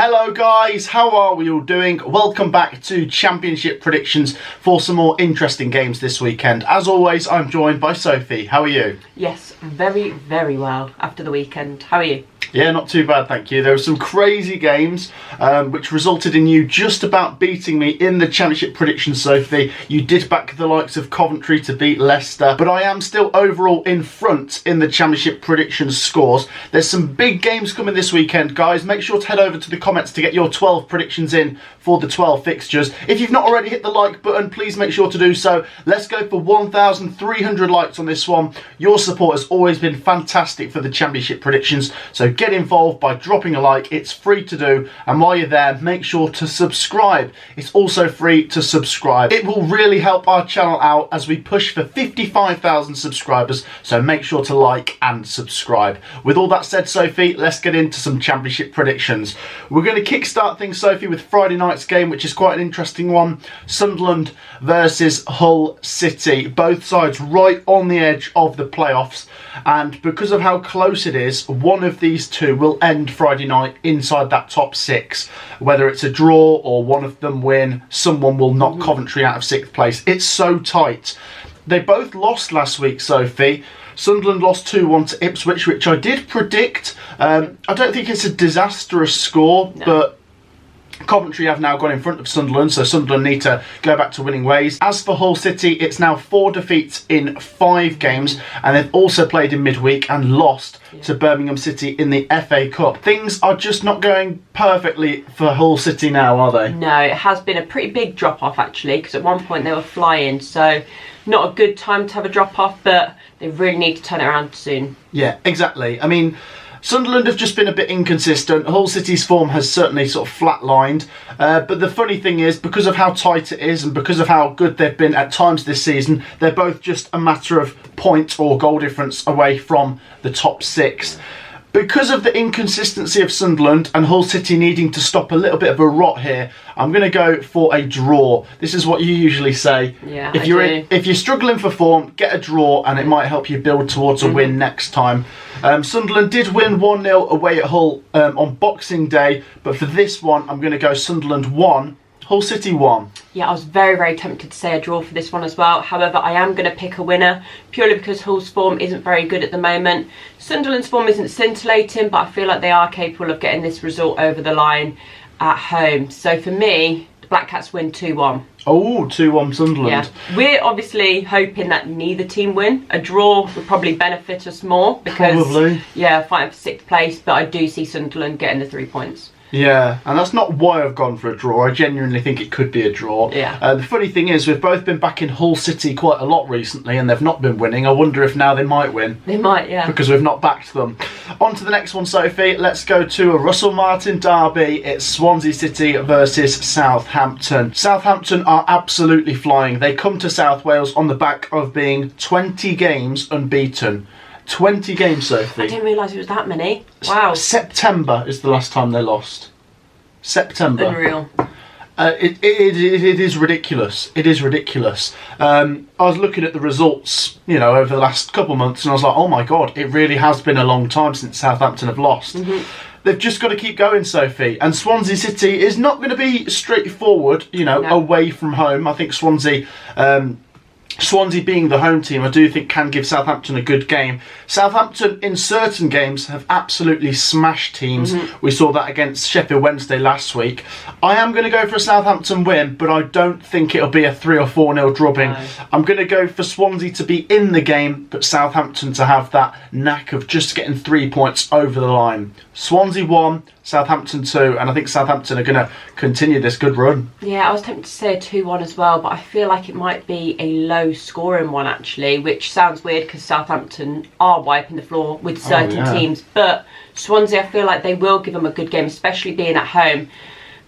Hello guys, how are we all doing? Welcome back to Championship Predictions for some more interesting games this weekend. As always, I'm joined by Sophie. How are you? Yes, very, very well after the weekend. How are you? Yeah, not too bad, thank you. There were some crazy games which resulted in you just about beating me in the Championship predictions, Sophie. You did back the likes of Coventry to beat Leicester, but I am still overall in front in the Championship predictions scores. There's some big games coming this weekend, guys. Make sure to head over to the comments to get your 12 predictions in for the 12 fixtures. If you've not already hit the like button, please make sure to do so. Let's go for 1,300 likes on this one. Your support has always been fantastic for the Championship predictions, so get involved by dropping a like. It's free to do, and while you're there, make sure to subscribe. It's also free to subscribe. It will really help our channel out as we push for 55,000 subscribers, so make sure to like and subscribe. With all that said, Sophie, let's get into some Championship predictions. We're going to kickstart things, Sophie, with Friday night's game, which is quite an interesting one. Sunderland versus Hull City. Both sides right on the edge of the playoffs, and because of how close it is, one of these two will end Friday night inside that top six. Whether it's a draw or one of them win, someone will knock Coventry out of 6th place. It's so tight. They both lost last week, Sophie. Sunderland lost 2-1 to Ipswich, which I did predict. I don't think it's a disastrous score, but Coventry have now gone in front of Sunderland, so Sunderland need to go back to winning ways. As for Hull City, it's now 4 defeats in 5 games, and they've also played in midweek and lost to Birmingham City in the FA Cup. Things are just not going perfectly for Hull City now, are they? No, it has been a pretty big drop-off actually, because at one point they were flying, so not a good time to have a drop-off, but they really need to turn it around soon. Yeah, exactly. I mean, Sunderland have just been a bit inconsistent. Hull City's form has certainly sort of flatlined. But the funny thing is, because of how tight it is and because of how good they've been at times this season, they're both just a matter of point or goal difference away from the top 6. Because of the inconsistency of Sunderland and Hull City needing to stop a little bit of a rot here, I'm going to go for a draw. This is what you usually say. Yeah, if you're struggling for form, get a draw and it might help you build towards a win next time. Sunderland did win 1-0 away at Hull on Boxing Day, but for this one, I'm going to go Sunderland 1. Hull City 1. Yeah, I was very, very tempted to say a draw for this one as well. However, I am going to pick a winner purely because Hull's form isn't very good at the moment. Sunderland's form isn't scintillating, but I feel like they are capable of getting this result over the line at home. So for me, the Black Cats win 2-1. Oh, 2-1 Sunderland. Yeah. We're obviously hoping that neither team win. A draw would probably benefit us more because, probably. Yeah, fighting for 6th place, but I do see Sunderland getting the 3 points. Yeah, and that's not why I've gone for a draw. I genuinely think it could be a draw. Yeah. The funny thing is, we've both been back in Hull City quite a lot recently, and they've not been winning. I wonder if now they might win. They might, yeah. Because we've not backed them. On to the next one, Sophie. Let's go to a Russell Martin derby. It's Swansea City versus Southampton. Southampton are absolutely flying. They come to South Wales on the back of being 20 games unbeaten. 20 games, Sophie. I didn't realise it was that many. Wow. September is the last time they lost. September. Unreal. It is ridiculous. It is ridiculous. I was looking at the results, over the last couple of months, and I was like, oh my God, it really has been a long time since Southampton have lost. They've just got to keep going, Sophie. And Swansea City is not going to be straightforward, away from home. I think Swansea being the home team, I do think can give Southampton a good game. Southampton in certain games have absolutely smashed teams. We saw that against Sheffield Wednesday last week. I am going to go for a Southampton win, but I don't think it'll be a 3 or 4-0 drubbing. No. I'm going to go for Swansea to be in the game, but Southampton to have that knack of just getting 3 points over the line. Swansea 1, Southampton 2, and I think Southampton are going to continue this good run. Yeah, I was tempted to say a 2-1 as well, but I feel like it might be a low scoring one actually, which sounds weird because Southampton are wiping the floor with certain teams, but Swansea, I feel like they will give them a good game, especially being at home.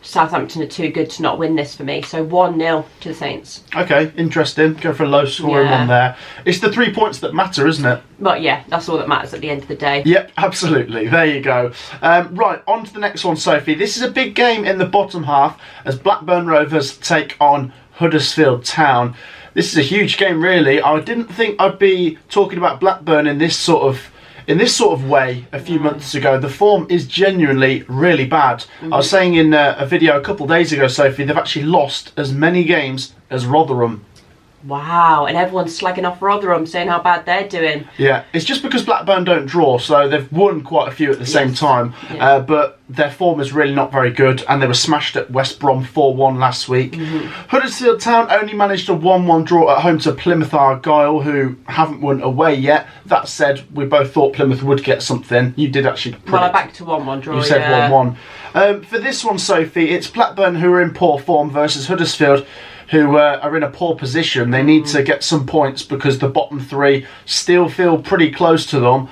Southampton are too good to not win this for me, so 1-0 to the Saints. Okay, interesting. Go for a low scoring one there. It's the 3 points that matter, isn't it? But yeah, that's all that matters at the end of the day. Yep, absolutely. There you go. Right, on to the next one, Sophie. This is a big game in the bottom half as Blackburn Rovers take on Huddersfield Town. This is a huge game, really. I didn't think I'd be talking about Blackburn in this sort of in this sort of way a few months ago. The form is genuinely really bad. I was saying in a video a couple of days ago, Sophie, they've actually lost as many games as Rotherham. Wow, and everyone's slagging off Rotherham, saying how bad they're doing. Yeah, it's just because Blackburn don't draw, so they've won quite a few at the same time. Yeah. But their form is really not very good, and they were smashed at West Brom 4-1 last week. Huddersfield Town only managed a 1-1 draw at home to Plymouth Argyle, who haven't won away yet. That said, we both thought Plymouth would get something. You did actually predict. Well, I backed to 1-1 draw. You said 1-1. For this one, Sophie, it's Blackburn who are in poor form versus Huddersfield, who are in a poor position. They need to get some points because the bottom three still feel pretty close to them.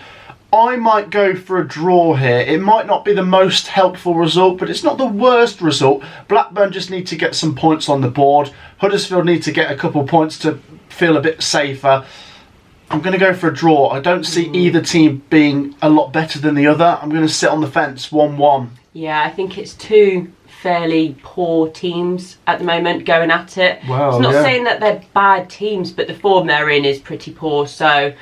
I might go for a draw here. It might not be the most helpful result, but it's not the worst result. Blackburn just need to get some points on the board. Huddersfield need to get a couple points to feel a bit safer. I'm going to go for a draw. I don't see either team being a lot better than the other. I'm going to sit on the fence, 1-1. Yeah, I think it's two fairly poor teams at the moment going at it. Well, it's not saying that they're bad teams, but the form they're in is pretty poor. So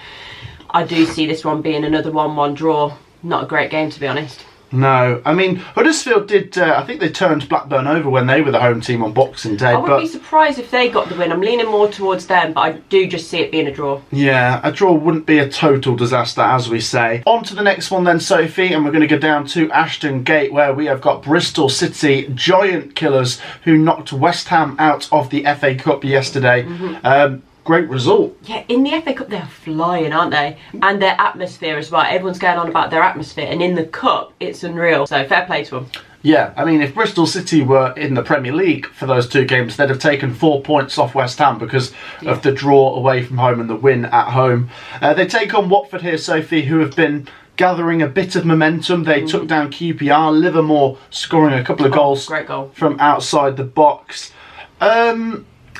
I do see this one being another 1-1 draw. Not a great game, to be honest. No, I mean, Huddersfield did, I think they turned Blackburn over when they were the home team on Boxing Day. I wouldn't be surprised if they got the win. I'm leaning more towards them, but I do just see it being a draw. Yeah, a draw wouldn't be a total disaster, as we say. On to the next one then, Sophie, and we're going to go down to Ashton Gate, where we have got Bristol City Giant Killers, who knocked West Ham out of the FA Cup yesterday. Great result. Yeah, in the FA Cup they're flying, aren't they? And their atmosphere as well. Everyone's going on about their atmosphere, and in the Cup it's unreal. So fair play to them. Yeah, I mean, if Bristol City were in the Premier League for those two games, they'd have taken 4 points off West Ham because of the draw away from home and the win at home. They take on Watford here, Sophie, who have been gathering a bit of momentum. They took down QPR, Livermore scoring a couple of goals, great goal, from outside the box.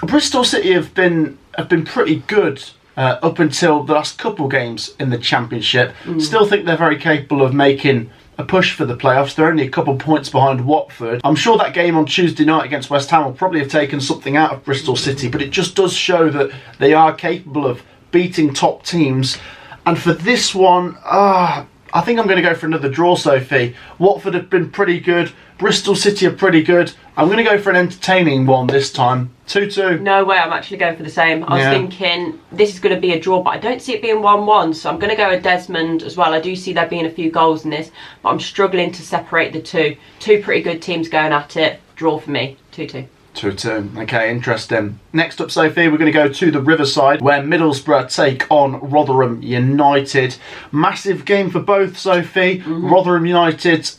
Bristol City have been pretty good up until the last couple games in the Championship. Still think they're very capable of making a push for the playoffs. They're only a couple points behind Watford. I'm sure that game on Tuesday night against West Ham will probably have taken something out of Bristol City, but it just does show that they are capable of beating top teams. And for this one, I think I'm going to go for another draw, Sophie. Watford have been pretty good. Bristol City are pretty good. I'm going to go for an entertaining one this time. 2-2. No way, I'm actually going for the same. I was thinking this is going to be a draw, but I don't see it being 1-1, so I'm going to go with Desmond as well. I do see there being a few goals in this, but I'm struggling to separate the two. Two pretty good teams going at it. Draw for me. 2-2. 2-2. Okay, interesting. Next up, Sophie, we're going to go to the Riverside, where Middlesbrough take on Rotherham United. Massive game for both, Sophie. Rotherham United,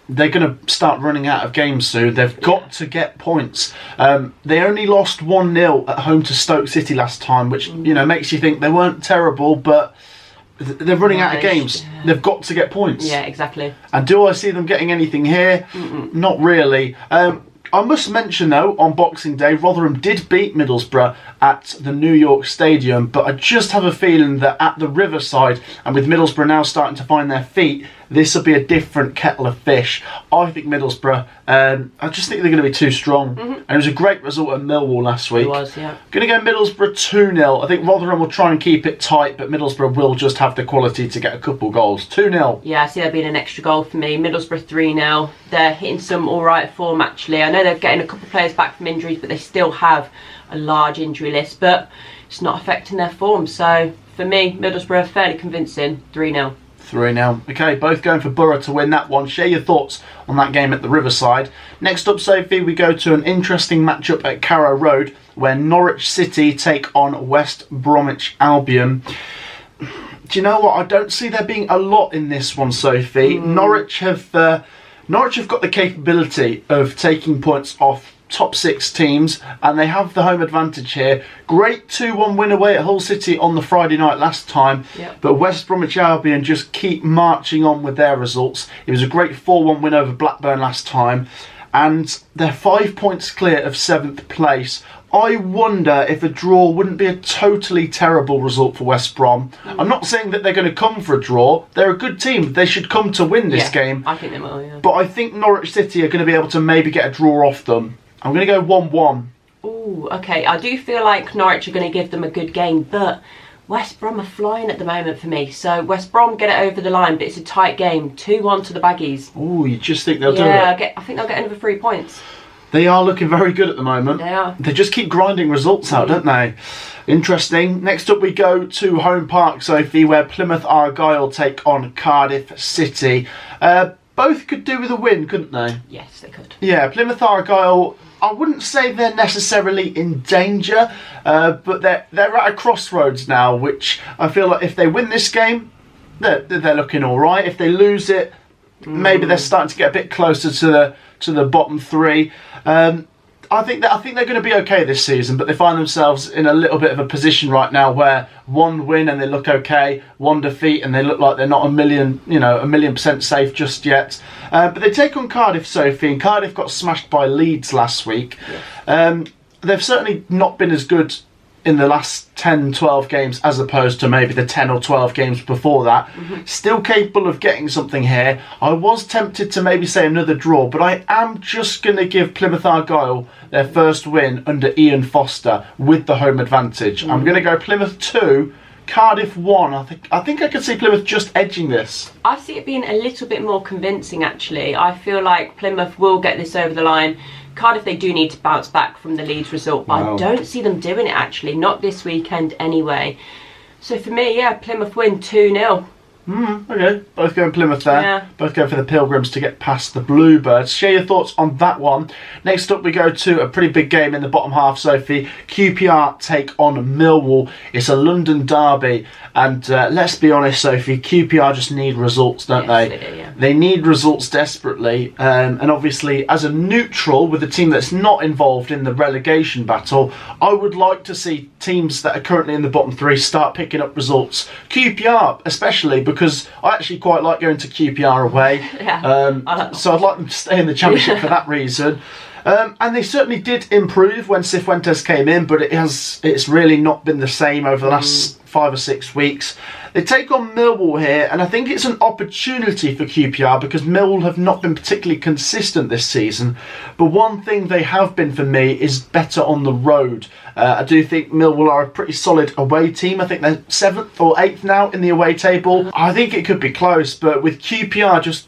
they're going to start running out of games soon. They've got to get points. They only lost 1-0 at home to Stoke City last time, which makes you think they weren't terrible, but they're running out of games. They've got to get points. Yeah, exactly. And do I see them getting anything here? Not really. I must mention, though, on Boxing Day, Rotherham did beat Middlesbrough at the New York Stadium, but I just have a feeling that at the Riverside, and with Middlesbrough now starting to find their feet, this will be a different kettle of fish. I think Middlesbrough, I just think they're going to be too strong. And it was a great result at Millwall last week. It was, yeah. Going to go Middlesbrough 2-0. I think Rotherham will try and keep it tight, but Middlesbrough will just have the quality to get a couple goals. 2-0. Yeah, I see there being an extra goal for me. Middlesbrough 3-0. They're hitting some alright form, actually. I know they're getting a couple of players back from injuries, but they still have a large injury list, but it's not affecting their form. So, for me, Middlesbrough fairly convincing. 3-0. 3-0. Okay, both going for Borough to win that one. Share your thoughts on that game at the Riverside. Next up, Sophie, we go to an interesting matchup at Carrow Road, where Norwich City take on West Bromwich Albion. Do you know what? I don't see there being a lot in this one, Sophie. Norwich have got the capability of taking points off top 6 teams, and they have the home advantage here. Great 2-1 win away at Hull City on the Friday night last time, but West Bromwich Albion just keep marching on with their results. It was a great 4-1 win over Blackburn last time, and they're 5 points clear of 7th place. I wonder if a draw wouldn't be a totally terrible result for West Brom. I'm not saying that they're going to come for a draw. They're a good team. They should come to win this game. I think they will, yeah. But I think Norwich City are going to be able to maybe get a draw off them. I'm going to go 1-1. Ooh, okay. I do feel like Norwich are going to give them a good game, but West Brom are flying at the moment for me. So West Brom get it over the line, but it's a tight game. 2-1 to the Baggies. Oh, you just think they'll do it? Yeah, I think they'll get another 3 points. They are looking very good at the moment. They are. They just keep grinding results out, don't they? Interesting. Next up we go to Home Park, Sophie, where Plymouth Argyle take on Cardiff City. Both could do with a win, couldn't they? Yes, they could. Yeah, Plymouth Argyle, I wouldn't say they're necessarily in danger, but they're at a crossroads now, which I feel like if they win this game, they're looking all right. If they lose it, maybe they're starting to get a bit closer to the bottom three. I think they're going to be okay this season, but they find themselves in a little bit of a position right now where one win and they look okay, one defeat and they look like they're not a million % safe just yet. But they take on Cardiff, Sophie, and Cardiff got smashed by Leeds last week. Yes. They've certainly not been as good in the last 10, 12 games as opposed to maybe the 10 or 12 games before that. Still capable of getting something here. I was tempted to maybe say another draw, but I am just going to give Plymouth Argyle their first win under Ian Foster with the home advantage. I'm going to go Plymouth 2, Cardiff 1. I think I could see Plymouth just edging this. I see it being a little bit more convincing, actually. I feel like Plymouth will get this over the line. Cardiff, they do need to bounce back from the Leeds result, but I don't see them doing it, actually. Not this weekend anyway. So for me, yeah, Plymouth win 2-0. Okay, both going Plymouth there. Yeah. Both going for the Pilgrims to get past the Bluebirds. Share your thoughts on that one. Next up we go to a pretty big game in the bottom half, Sophie. QPR take on Millwall. It's a London derby, and let's be honest, Sophie, QPR just need results, don't they? They do, yeah. They need results desperately, and obviously as a neutral with a team that's not involved in the relegation battle, I would like to see teams that are currently in the bottom three start picking up results. QPR especially, because I actually quite like going to QPR away. Yeah. So I'd like them to stay in the Championship for that reason. And they certainly did improve when Cifuentes came in, but it's really not been the same over the last 5 or 6 weeks. They take on Millwall here, and I think it's an opportunity for QPR because Millwall have not been particularly consistent this season. But one thing they have been for me is better on the road. I do think Millwall are a pretty solid away team. I think they're 7th or 8th now in the away table. I think it could be close, but with QPR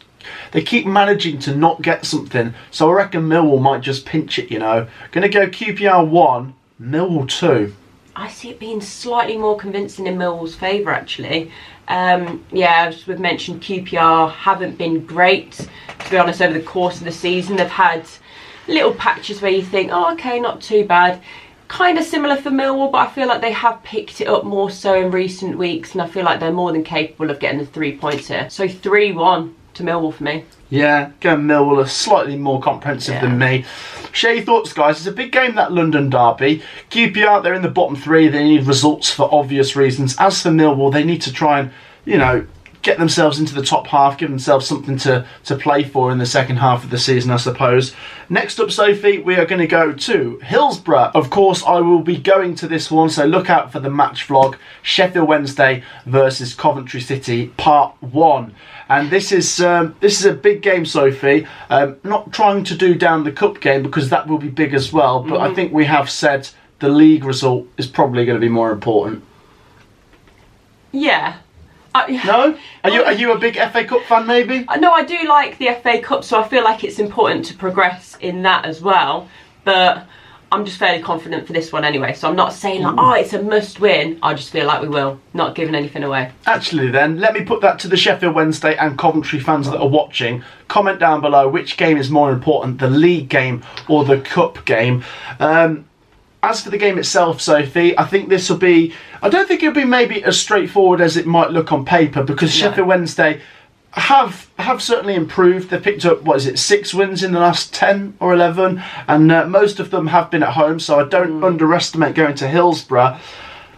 they keep managing to not get something. So I reckon Millwall might just pinch it, Going to go QPR 1, Millwall 2. I see it being slightly more convincing in Millwall's favour, actually. As we've mentioned, QPR haven't been great, to be honest, over the course of the season. They've had little patches where you think, oh, okay, not too bad. Kind of similar for Millwall, but I feel like they have picked it up more so in recent weeks, and I feel like they're more than capable of getting the 3 points here. So 3-1 to Millwall for me. Yeah, going Millwall are slightly more comprehensive than me. Share your thoughts, guys. It's a big game, that London derby. QPR, they're in the bottom three. They need results for obvious reasons. As for Millwall, they need to try and, get themselves into the top half, give themselves something to play for in the second half of the season, I suppose. Next up, Sophie, we are going to go to Hillsborough. Of course, I will be going to this one, so look out for the match vlog. Sheffield Wednesday versus Coventry City, part 1. And this is a big game, Sophie. Not trying to do down the cup game because that will be big as well, but I think we have said the league result is probably going to be more important. Yeah. No? Are you a big FA Cup fan, maybe? No, I do like the FA Cup, so I feel like it's important to progress in that as well. But I'm just fairly confident for this one anyway, so I'm not saying it's a must win. I just feel like we will, not giving anything away. Actually then, let me put that to the Sheffield Wednesday and Coventry fans that are watching. Comment down below which game is more important, the league game or the cup game. As for the game itself, Sophie, I think this will be... I don't think it'll be maybe as straightforward as it might look on paper because Sheffield Wednesday have certainly improved. They've picked up, 6 wins in the last 10 or 11, and most of them have been at home, so I don't underestimate going to Hillsborough.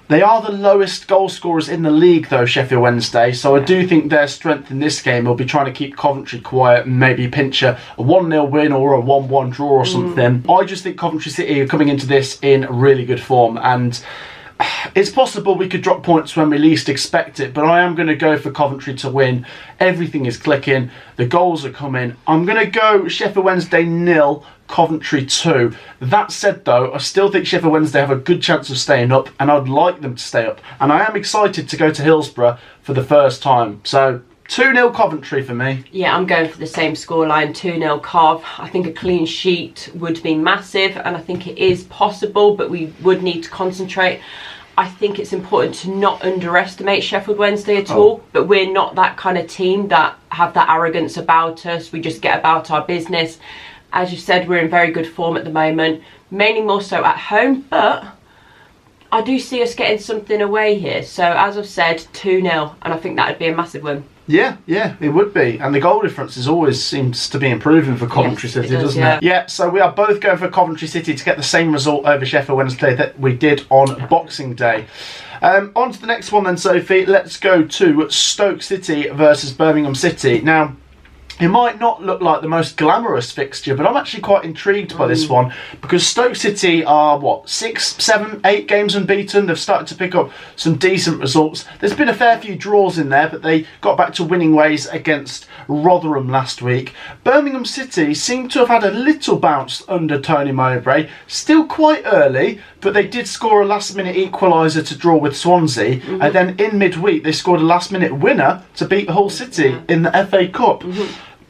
They are the lowest goal scorers in the league, though, Sheffield Wednesday, so I do think their strength in this game will be trying to keep Coventry quiet and maybe pinch a 1-0 win or a 1-1 draw or something. I just think Coventry City are coming into this in really good form, and It's possible we could drop points when we least expect it, but I am going to go for Coventry to win. Everything is clicking. The goals are coming. I'm going to go Sheffield Wednesday 0, Coventry 2. That said, though, I still think Sheffield Wednesday have a good chance of staying up, and I'd like them to stay up. And I am excited to go to Hillsborough for the first time. So 2-0 Coventry for me. Yeah, I'm going for the same scoreline, 2-0 Cov. I think a clean sheet would be massive, and I think it is possible, but we would need to concentrate. I think it's important to not underestimate Sheffield Wednesday at all, but we're not that kind of team that have that arrogance about us. We just get about our business. As you said, we're in very good form at the moment, mainly more so at home, but I do see us getting something away here. So as I've said, 2-0, and I think that would be a massive win. Yeah, it would be. And the goal difference always seems to be improving for Coventry City, doesn't it? Yeah, so we are both going for Coventry City to get the same result over Sheffield Wednesday that we did on Boxing Day. On to the next one then, Sophie. Let's go to Stoke City versus Birmingham City. Now, it might not look like the most glamorous fixture, but I'm actually quite intrigued by this one because Stoke City are, 6, 7, 8 games unbeaten. They've started to pick up some decent results. There's been a fair few draws in there, but they got back to winning ways against Rotherham last week. Birmingham City seem to have had a little bounce under Tony Mowbray. Still quite early, but they did score a last-minute equaliser to draw with Swansea. And then in midweek, they scored a last-minute winner to beat Hull City in the FA Cup.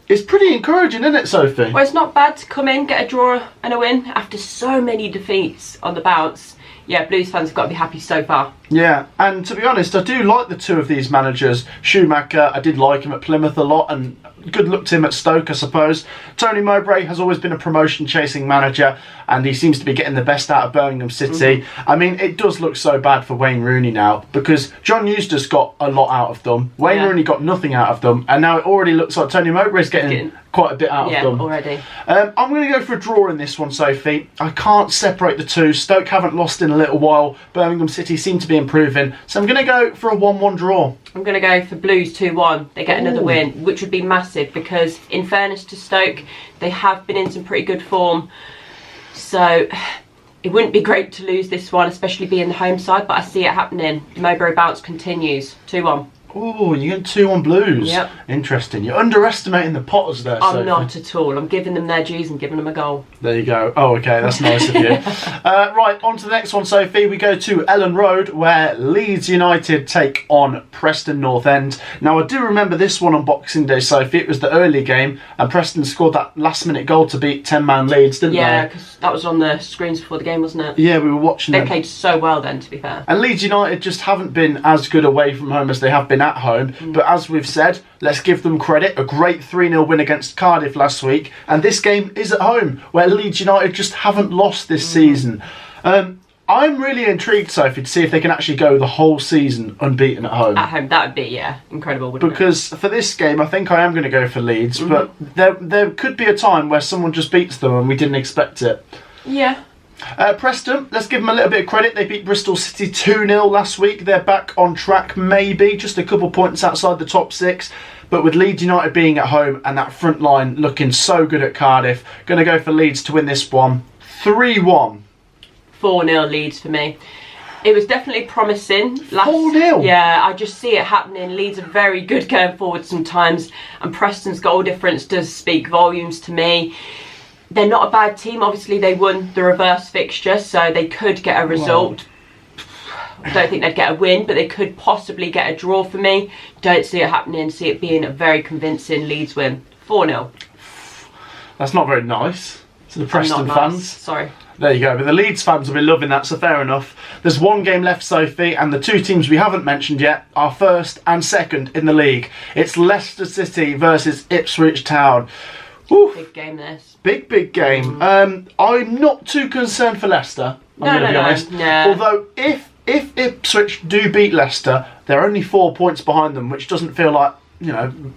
It's pretty encouraging, isn't it, Sophie? Well, it's not bad to come in, get a draw and a win after so many defeats on the bounce. Yeah, Blues fans have got to be happy so far. Yeah, and to be honest, I do like the two of these managers. Schumacher, I did like him at Plymouth a lot, and good luck to him at Stoke, I suppose. Tony Mowbray has always been a promotion-chasing manager, and he seems to be getting the best out of Birmingham City. I mean, it does look so bad for Wayne Rooney now, because John Eustace got a lot out of them. Wayne Rooney got nothing out of them, and now it already looks like Tony Mowbray's getting quite a bit out of them. Yeah, already. I'm going to go for a draw in this one, Sophie. I can't separate the two. Stoke haven't lost in a little while. Birmingham City seem to be improving, so I'm going to go for a 1-1 draw. I'm going to go for Blues 2-1. They get another win, which would be massive because, in fairness to Stoke, they have been in some pretty good form. So it wouldn't be great to lose this one, especially being the home side, but I see it happening. Mowbray bounce continues. 2-1. Oh, you're going 2-1 Blues. Yep. Interesting. You're underestimating the Potters there, I'm Sophie. not at all. I'm giving them their dues and giving them a goal. There you go. Oh, okay. That's nice of you. Right, on to the next one, Sophie. We go to Ellen Road, where Leeds United take on Preston North End. Now, I do remember this one on Boxing Day, Sophie. It was the early game, and Preston scored that last-minute goal to beat 10-man Leeds, didn't they? Yeah, because that was on the screens before the game, wasn't it? Yeah, we were watching They played so well then, to be fair. And Leeds United just haven't been as good away from home as they have been at home. But as we've said, let's give them credit. A great 3-0 win against Cardiff last week. And this game is at home, where Leeds United just haven't lost this season. I'm really intrigued, Sophie, to see if they can actually go the whole season unbeaten at home. At home, that would be, incredible, wouldn't Because for this game, I think I am going to go for Leeds. But there could be a time where someone just beats them and we didn't expect it. Yeah. Preston, let's give them a little bit of credit. They beat Bristol City 2-0 last week. They're back on track, maybe just a couple points outside the top 6. But with Leeds United being at home and that front line looking so good at Cardiff, going to go for Leeds to win this one. 3-1. 4-0 Leeds for me. It was definitely promising. 4-0? Yeah, I just see it happening. Leeds are very good going forward sometimes, and Preston's goal difference does speak volumes to me. They're not a bad team. Obviously, they won the reverse fixture, so they could get a result. I don't think they'd get a win, but they could possibly get a draw for me. Don't see it happening. See it being a very convincing Leeds win. 4-0. That's not very nice to the Preston fans. Sorry. There you go. But the Leeds fans will be loving that, so fair enough. There's one game left, Sophie, and the two teams we haven't mentioned yet are first and second in the league. It's Leicester City versus Ipswich Town. Oof. Big game, this. Big game. I'm not too concerned for Leicester, I'm going to be honest. No. Although, if Ipswich do beat Leicester, they're only 4 points behind them, which doesn't feel like,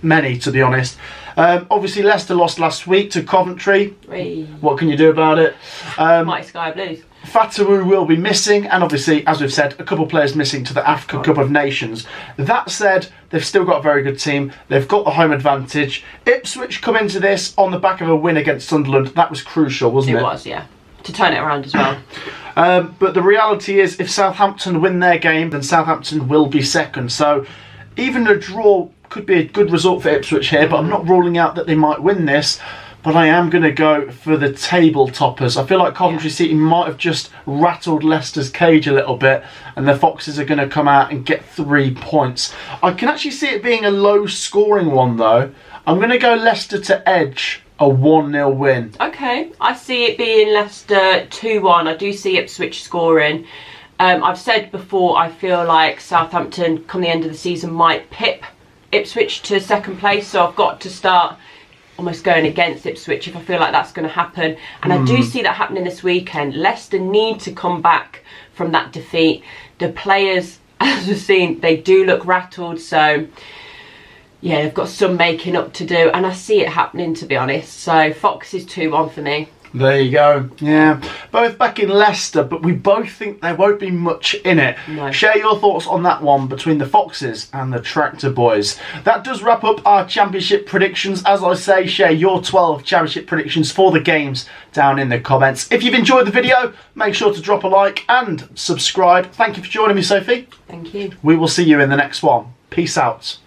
many, to be honest. Obviously, Leicester lost last week to Coventry. Whee. What can you do about it? Mighty Sky Blues. Fatawu will be missing, and obviously, as we've said, a couple of players missing to the Africa Cup of Nations. That said, they've still got a very good team. They've got the home advantage. Ipswich come into this on the back of a win against Sunderland. That was crucial, wasn't it? It was, yeah. to turn it around as well. But the reality is, if Southampton win their game, then Southampton will be second. So even a draw could be a good result for Ipswich here, but I'm not ruling out that they might win this. But I am going to go for the table toppers. I feel like Coventry City might have just rattled Leicester's cage a little bit, and the Foxes are going to come out and get 3 points. I can actually see it being a low scoring one though. I'm going to go Leicester to edge a 1-0 win. Okay, I see it being Leicester 2-1. I do see Ipswich scoring. I've said before, I feel like Southampton, come the end of the season, might pip Ipswich to second place. So I've got to start almost going against Ipswich if I feel like that's going to happen. And I do see that happening this weekend. Leicester need to come back from that defeat. The players, as we've seen, they do look rattled. So yeah, they've got some making up to do, and I see it happening, to be honest. So Fox is 2-1 for me. There you go. Yeah, both back in Leicester, but we both think there won't be much in it. No. Share your thoughts on that one between the Foxes and the Tractor Boys. That does wrap up our Championship predictions. As I say, share your 12 Championship predictions for the games down in the comments. If you've enjoyed the video, make sure to drop a like and subscribe. Thank you for joining me, Sophie. Thank you. We will see you in the next one. Peace out.